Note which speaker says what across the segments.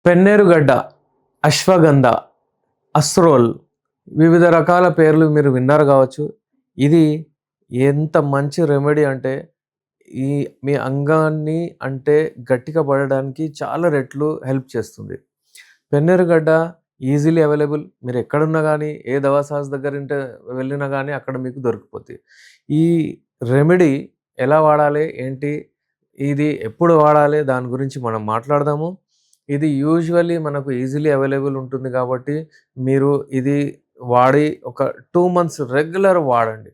Speaker 1: పెన్నేరుగడ్డ, అశ్వగంధ, అస్రోల్ వివిధ రకాల పేర్లు మీరు విన్నారు కావచ్చు. ఇది ఎంత మంచి రెమెడీ అంటే ఈ మీ అంగాన్ని అంటే గట్టిగా పడడానికి చాలా రెట్లు హెల్ప్ చేస్తుంది. పెన్నేరుగడ్డ ఈజీలీ అవైలబుల్. మీరు ఎక్కడున్నా గానీ, ఏ దవాసాస్ దగ్గరింటే వెళ్ళినా గానీ అక్కడ మీకు దొరికిపోద్ది. ఈ రెమెడీ ఎలా వాడాలి? ఏంటి? ఇది ఎప్పుడు వాడాలి? దాని గురించి మనం మాట్లాడదాము. ఇది యూజువల్లీ మనకు ఈజీలీ అవైలబుల్ ఉంటుంది కాబట్టి, మీరు ఇది వాడి ఒక 2 మంత్స్ రెగ్యులర్ వాడండి.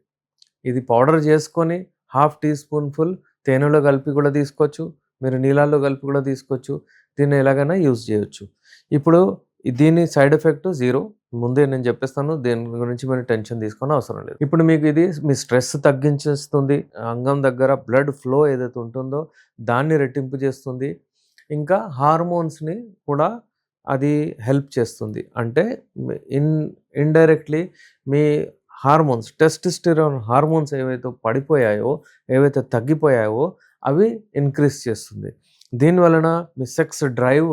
Speaker 1: ఇది పౌడర్ చేసుకొని హాఫ్ టీ స్పూన్‌ఫుల్ తేనెలో కలిపి కూడా తీసుకోవచ్చు. మీరు నీళ్ళల్లో కలిపి కూడా తీసుకోవచ్చు. దీన్ని ఎలాగైనా యూజ్ చేయొచ్చు. ఇప్పుడు దీని సైడ్ ఎఫెక్ట్ 0. ముందే నేను చెప్పేస్తాను. దీని గురించి మీరు టెన్షన్ తీసుకోనవసరం లేదు. ఇప్పుడు మీకు ఇది మీ స్ట్రెస్ తగ్గించేస్తుంది. అంగం దగ్గర బ్లడ్ ఫ్లో ఏదైతే ఉంటుందో దాన్ని రెట్టింపు చేస్తుంది. ఇంకా హార్మోన్స్‌ని కూడా అది హెల్ప్ చేస్తుంది. అంటే in indirectly me hormones, testosterone hormones ఏవైతే పడిపోయాయో, ఏవైతే తగ్గిపోయాయో అవి ఇంక్రీజ్ చేస్తుంది. దీనివలన మీ సెక్స్ డ్రైవ్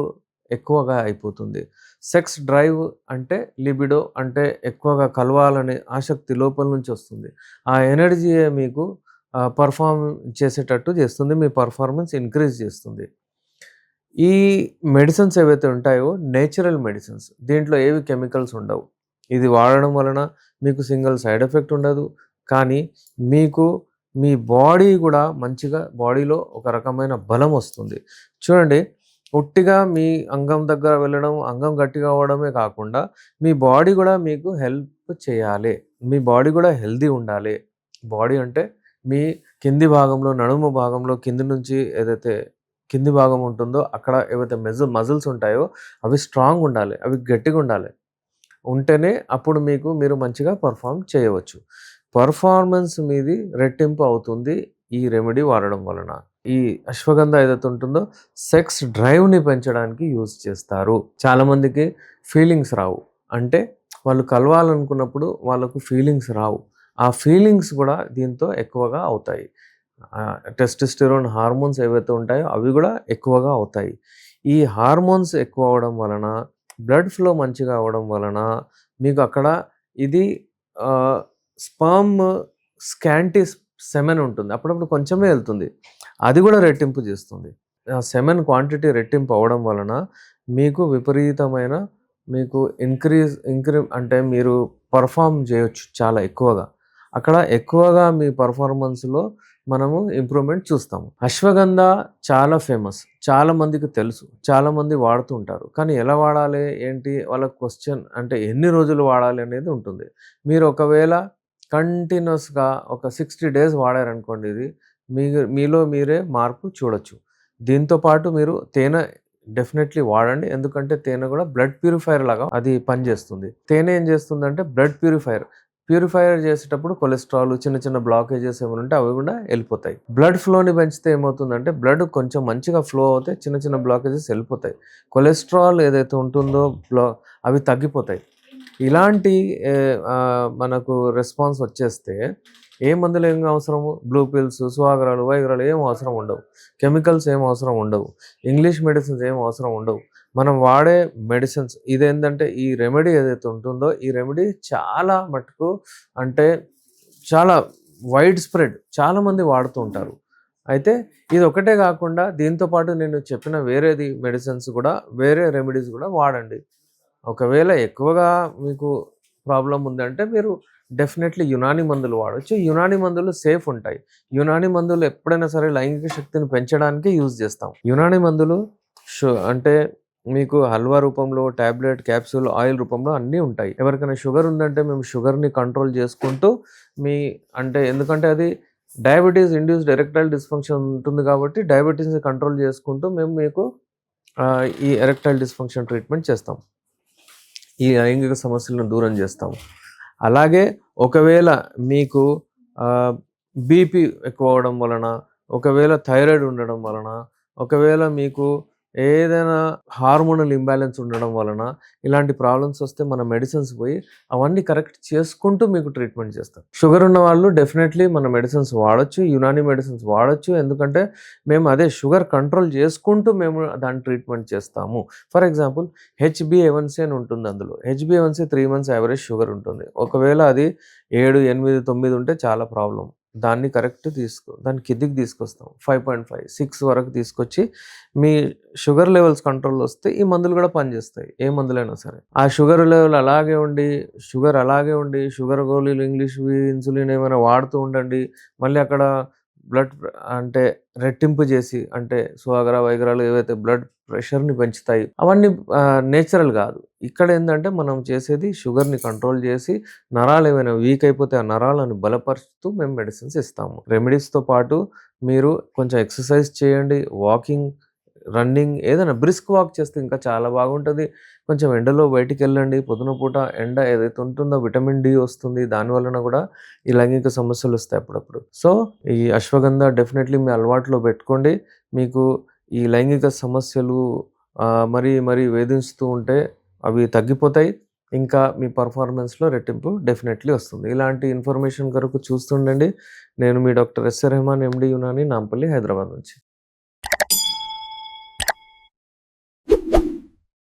Speaker 1: ఎక్కువగా అయిపోతుంది. సెక్స్ డ్రైవ్ అంటే లిబిడో అంటే ఎక్కువగా కలవాలనే ఆసక్తి లోపల నుంచి వస్తుంది. ఆ ఎనర్జీయే మీకు పెర్ఫార్మ్ చేసేటట్టు చేస్తుంది. మీ పెర్ఫార్మన్స్ ఇంక్రీజ్ చేస్తుంది. ఈ మెడిసిన్స్ ఏవైతే ఉంటాయో నేచురల్ మెడిసిన్స్. దీంట్లో ఏవి కెమికల్స్ ఉండవు. ఇది వాడడం వలన మీకు సింగిల్ సైడ్ ఎఫెక్ట్ ఉండదు. కానీ మీకు మీ బాడీ గూడా మంచిగా బాడీలో ఒక రకమైన బలం వస్తుంది. చూడండి, ఉట్టిగా మీ అంగం దగ్గర వెళ్ళడం, అంగం గట్టిగా అవ్వడమే కాకుండా మీ బాడీ గూడా మీకు హెల్ప్ చేయాలి. మీ బాడీ గూడా హెల్తీ ఉండాలి. బాడీ అంటే మీ కింది భాగంలో, నడుము భాగంలో కింది నుంచి ఏదైతే కింది భాగం ఉంటుందో అక్కడ ఏవైతే మజిల్స్ ఉంటాయో అవి స్ట్రాంగ్ ఉండాలి. అవి గట్టిగా ఉండాలి. ఉంటేనే అప్పుడు మీరు మంచిగా పెర్ఫార్మ్ చేయవచ్చు. పెర్ఫార్మన్స్ మీది రెట్టింపు అవుతుంది ఈ రెమెడీ వాడడం వలన. ఈ అశ్వగంధ ఏదైతే ఉంటుందో సెక్స్ డ్రైవ్‌ని పెంచడానికి యూజ్ చేస్తారు. చాలామందికి ఫీలింగ్స్ రావు. అంటే వాళ్ళు కలవాలనుకున్నప్పుడు వాళ్ళకు ఫీలింగ్స్ రావు. ఆ ఫీలింగ్స్ గూడా దీంతో ఎక్కువగా అవుతాయి. టెస్టోస్టెరాన్ హార్మోన్స్ ఏవైతే ఉంటాయో అవి గూడా ఎక్కువగా అవుతాయి. ఈ హార్మోన్స్ ఎక్కువ అవ్వడం వలన, బ్లడ్ ఫ్లో మంచిగా అవ్వడం వలన మీకు అక్కడ ఇది ఆహ్, స్పెర్మ్ స్కాంటీ సెమెన్ ఉంటుంది. అప్పుడప్పుడు కొంచెమే ఎళ్తుంది. అది గూడా రెట్టింపు చేస్తుంది. ఆ సెమెన్ క్వాంటిటీ రెట్టింపు అవ్వడం వలన మీకు విపరీతమైన మీకు అంటే మీరు పెర్ఫార్మ్ చేయొచ్చు చాలా ఎక్కువగా. అక్కడ ఎక్కువగా మీ పెర్ఫార్మన్స్‌లో మనము ఇంప్రూవ్‌మెంట్ చూస్తాము. అశ్వగంధ చాలా ఫేమస్. చాలా మందికి తెలుసు. చాలామంది వాడుతూ ఉంటారు. కానీ ఎలా వాడాలి? ఏంటి? వాళ్ళ క్వెషన్ అంటే ఎన్ని రోజులు వాడాలి అనేది ఉంటుంది. మీరు ఒకవేళ కంటిన్యూయస్‌గా ఒక 60 డేస్ వాడారనుకోండి ఇది, మీలో మీరే మార్పు చూడొచ్చు. దీంతో పాటు మీరు తేనె డెఫినెట్‌లీ వాడండి. ఎందుకంటే తేనె గూడా బ్లడ్ ప్యూరిఫైయర్ లాగా అది పనిచేస్తుంది. తేనె ఏం చేస్తుందంటే బ్లడ్ ప్యూరిఫైయర్. ప్యూరిఫైయర్ చేసేటప్పుడు కొలెస్ట్రాల్, చిన్న చిన్న బ్లాకేజెస్ ఏమైనా ఉంటే అవి కూడా ఎళ్ళిపోతాయి. బ్లడ్ ఫ్లోని పెంచితే ఏమవుతుందంటే బ్లడ్ కొంచెం మంచిగా ఫ్లో అవుతే చిన్న చిన్న బ్లాకేజెస్ ఎళ్ళిపోతాయి. కొలెస్ట్రాల్ ఏదైతే ఉంటుందో అవి తగ్గిపోతాయి. ఇలాంటి మనకు రెస్పాన్స్ వచ్చేస్తే ఏ మందులు ఏం అవసరము? బ్లూ పిల్స్, సువాగరాలు, వైగరాలు ఏం అవసరం ఉండవు. కెమికల్స్ ఏం అవసరం ఉండవు. ఇంగ్లీష్ మెడిసిన్స్ ఏం అవసరం ఉండవు. మనం వాడే మెడిసిన్స్ ఇదేంటంటే ఈ రెమెడీ ఏదైతే ఉంటుందో ఈ రెమెడీ చాలా మటుకు అంటే చాలా వైడ్ స్ప్రెడ్ చాలామంది వాడుతూ ఉంటారు. అయితే ఇది ఒకటే కాకుండా దీంతో పాటు నేను చెప్పిన వేరేది మెడిసిన్స్ కూడా వేరే రెమెడీస్ కూడా వాడండి. ఒకవేళ ఎక్కువగా మీకు ప్రాబ్లమ్ ఉందంటే మీరు డెఫినెట్‌లీ యునాని మందులు వాడొచ్చు. యునాని మందులు సేఫ్ ఉంటాయి. యునాని మందులు ఎప్పుడైనా సరే లైంగిక శక్తిని పెంచడానికే యూజ్ చేస్తాం. యునాని మందులు అంటే మీకు హల్వా రూపంలో, టాబ్లెట్, క్యాప్సూల్, ఆయిల్ రూపంలో అన్నీ ఉంటాయి. ఎవరికైనా షుగర్ ఉందంటే మేము షుగర్‌ని కంట్రోల్ చేసుకుంటూ మీ అంటే ఎందుకంటే అది డయాబెటిస్ ఇండ్యూస్డ్ ఎరెక్టైల్ డిస్‌ఫంక్షన్ ఉంటుంది కాబట్టి డయాబెటిస్‌ని కంట్రోల్ చేసుకుంటూ మేము మీకు ఈ ఎరెక్టైల్ డిస్‌ఫంక్షన్ ట్రీట్మెంట్ చేస్తాం. ఈ లైంగిక సమస్యలను దూరం చేస్తాము. అలాగే ఒకవేళ మీకు బీపీ ఎక్కువ అవ్వడం వలన, ఒకవేళ థైరాయిడ్ ఉండడం వలన, ఒకవేళ మీకు ఏదైనా హార్మోనల్ ఇంబాలెన్స్ ఉండడం వలన ఇలాంటి ప్రాబ్లమ్స్ వస్తే మన మెడిసిన్స్ పోయి అవన్నీ కరెక్ట్ చేసుకుంటూ మీకు ట్రీట్మెంట్ చేస్తాం. షుగర్ ఉన్న వాళ్ళు డెఫినెట్లీ మన మెడిసిన్స్ వాడొచ్చు. యునానీ మెడిసిన్స్ వాడొచ్చు. ఎందుకంటే మేము అదే షుగర్ కంట్రోల్ చేసుకుంటూ మేము దాన్ని ట్రీట్మెంట్ చేస్తాము. ఫర్ ఎగ్జాంపుల్ హెచ్‌బీఏవన్సీ అని ఉంటుంది అందులో. హెచ్‌బీఏవన్సీ 3 మంత్స్ యావరేజ్ షుగర్ ఉంటుంది. ఒకవేళ అది 7, 8, 9 ఉంటే చాలా ప్రాబ్లమ్. దాన్ని దాన్ని కిందికి తీసుకొస్తాం. 5.5, 6 వరకు తీసుకొచ్చి మీ షుగర్ లెవెల్స్ కంట్రోల్‌లో వస్తే ఈ మందులు గూడా పనిజేస్తాయి. ఏ మందులైనా సరే. ఆ షుగర్ లెవెల్ అలాగే ఉండి షుగర్ గోళీలు ఇంగ్లీష్‌వి, ఇన్సులిన్ ఏమైనా వాడుతూ ఉండండి. మళ్ళీ అక్కడ బ్లడ్ అంటే రెట్టింపు జేసి అంటే సువాగర, వైగరాలు ఏవైతే బ్లడ్ ప్రెషర్‌ని పెంచుతాయి. అవన్నీ నేచురల్ గాదు. ఇక్కడేందంటే మనం చేసేది షుగర్‌ని కంట్రోల్ జేసి నరాలేమైనా వీక్ అయిపోతే ఆ నరాలను బలపరుస్తూ మేము మెడిసిన్స్ ఇస్తాము. రెమెడీస్‌తో పాటు మీరు కొంచెం ఎక్సర్సైజ్ చేయండి. వాకింగ్, రన్నింగ్ ఏదైనా బ్రిస్క్ వాక్ చేస్తే ఇంకా చాలా బాగుంటది. కొంచెం ఎండలో బయటికెళ్ళండి. పొద్దున పూట ఎండ ఏదైతే ఉంటుందో విటమిన్ డి వస్తుంది. దాని వలన గూడా ఈ లైంగిక సమస్యలొస్తాయి అప్పుడప్పుడు. సో, ఈ అశ్వగంధ డెఫినెట్‌లీ మీ అలవాటులో పెట్టుకోండి. మీకు ఈ లైంగిక సమస్యలు మరీ వేధిస్తూ ఉంటే అవి తగ్గిపోతాయి. ఇంకా మీ పెర్ఫార్మన్స్‌లో రెట్టింపు డెఫినెట్‌లీ వస్తుంది. ఇలాంటి ఇన్ఫర్మేషన్ కొరకు చూస్తుండండి. నేను మీ doctor S. Rehman MD Unani, Nampally, Hyderabad నుంచి.